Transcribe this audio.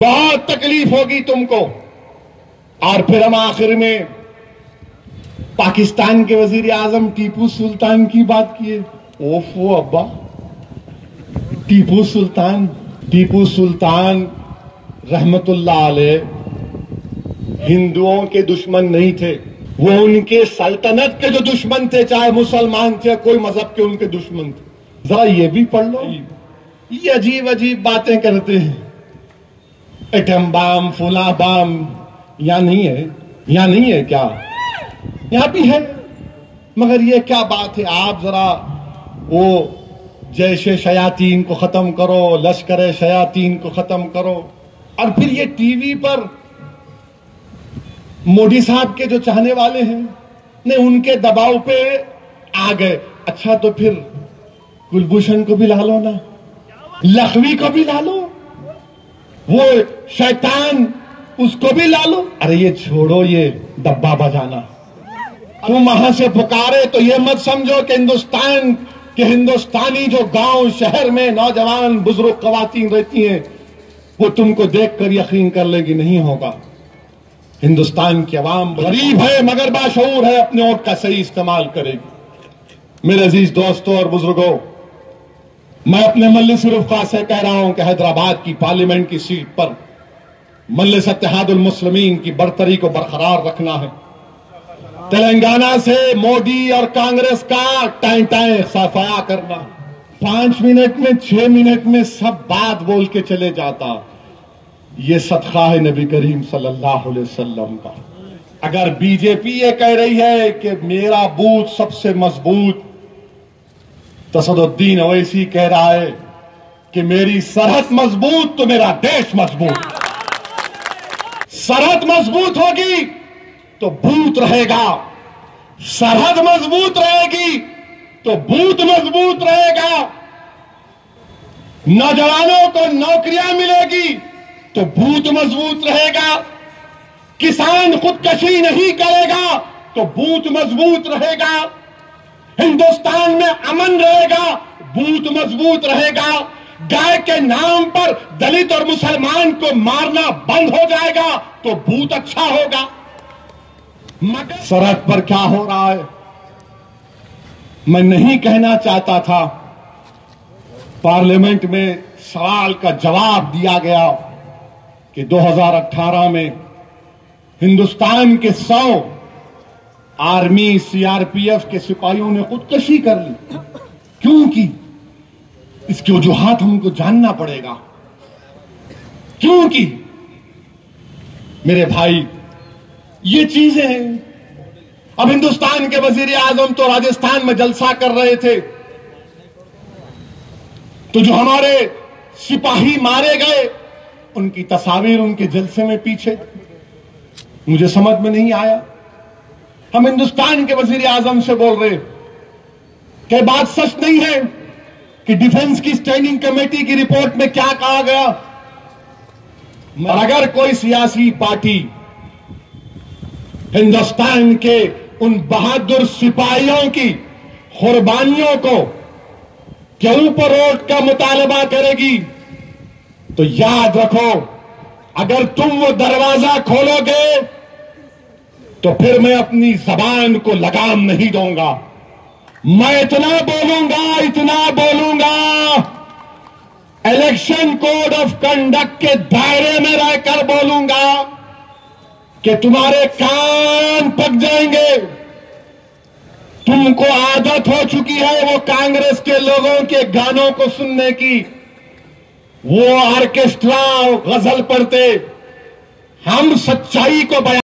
बहुत तकलीफ होगी तुमको। और फिर हम आखिर में पाकिस्तान के वजीर आजम टीपू सुल्तान की बात किए। ओफो अब्बा, टीपू सुल्तान रहमतुल्लाह अलैह हिंदुओं के दुश्मन नहीं थे, वो उनके सल्तनत के जो दुश्मन थे, चाहे मुसलमान थे कोई मजहब के उनके दुश्मन थे। जरा ये भी पढ़ लो, ये अजीब अजीब बातें करते हैं। एटम बम, फुला बम, यहां नहीं है, यहां नहीं है क्या? यहां भी है, मगर ये क्या बात है? आप जरा वो जैशे शयातीन को खत्म करो, लश्कर शयातीन को खत्म करो, और फिर ये टीवी पर मोदी साहब के जो चाहने वाले हैं ने उनके दबाव पे आ गए। अच्छा तो फिर कुलभूषण को भी ला लो ना, लखवी को भी ला लो, वो शैतान उसको भी ला लो। अरे ये छोड़ो ये डब्बा बजाना। तुम वहां से पुकारे तो ये मत समझो कि हिंदुस्तान के हिंदुस्तानी जो गांव शहर में नौजवान बुजुर्ग खवातीन रहती हैं वो तुमको देखकर यकीन कर लेगी, नहीं होगा। हिंदुस्तान की आवाम गरीब है मगर बाशऊर है, अपने वोट का सही इस्तेमाल करेगी। मेरे अजीज दोस्तों और बुजुर्गों, मैं अपने मजलिस रुफ़ा से कह रहा हूं कि हैदराबाद की पार्लियामेंट की सीट पर मजलिस इत्तेहादुल मुस्लिमीन की बरतरी को बरकरार रखना है। तेलंगाना से मोदी और कांग्रेस का टाइम सफाया करना। 5 मिनट में 6 मिनट में सब बात बोल के चले जाता। ये सदका है नबी करीम सल्लल्लाहु अलैहि वसल्लम का। अगर बीजेपी ये कह रही है कि मेरा बूथ सबसे मजबूत, तो असदुद्दीन ओवैसी कह रहा है कि मेरी सरहद मजबूत तो मेरा देश मजबूत। सरहद मजबूत होगी तो बूथ रहेगा, सरहद मजबूत रहेगी तो बूथ मजबूत रहेगा। नौजवानों को नौकरियां मिलेगी तो बूथ मजबूत रहेगा। किसान खुदकशी नहीं करेगा तो बूथ मजबूत रहेगा। हिंदुस्तान में अमन रहेगा, बूथ मजबूत रहेगा। गाय के नाम पर दलित और मुसलमान को मारना बंद हो जाएगा तो बूथ अच्छा होगा। मगर सरहद पर क्या हो रहा है मैं नहीं कहना चाहता था। पार्लियामेंट में सवाल का जवाब दिया गया कि 2018 में हिंदुस्तान के 100 आर्मी सीआरपीएफ के सिपाहियों ने खुदकशी कर ली। क्यों की? इसकी वजूहात हमको जानना पड़ेगा। क्यों की? मेरे भाई ये चीजें हैं। अब हिंदुस्तान के वजीर आजम तो राजस्थान में जलसा कर रहे थे, तो जो हमारे सिपाही मारे गए उनकी तस्वीर उनके जलसे में पीछे, मुझे समझ में नहीं आया। हम हिंदुस्तान के वजीर आजम से बोल रहे कि बात सच नहीं है कि डिफेंस की स्टैंडिंग कमेटी की रिपोर्ट में क्या कहा गया। और अगर कोई सियासी पार्टी हिंदुस्तान के उन बहादुर सिपाहियों की कुर्बानियों को के ऊपर वोट का मुतालबा करेगी तो याद रखो, अगर तुम वो दरवाजा खोलोगे तो फिर मैं अपनी जबान को लगाम नहीं दूंगा। मैं इतना बोलूंगा इलेक्शन कोड ऑफ कंडक्ट के दायरे में रहकर बोलूंगा कि तुम्हारे कान पक जाएंगे। तुमको आदत हो चुकी है वो कांग्रेस के लोगों के गानों को सुनने की। वो ऑर्केस्ट्रा गजल पढ़ते, हम सच्चाई को बयान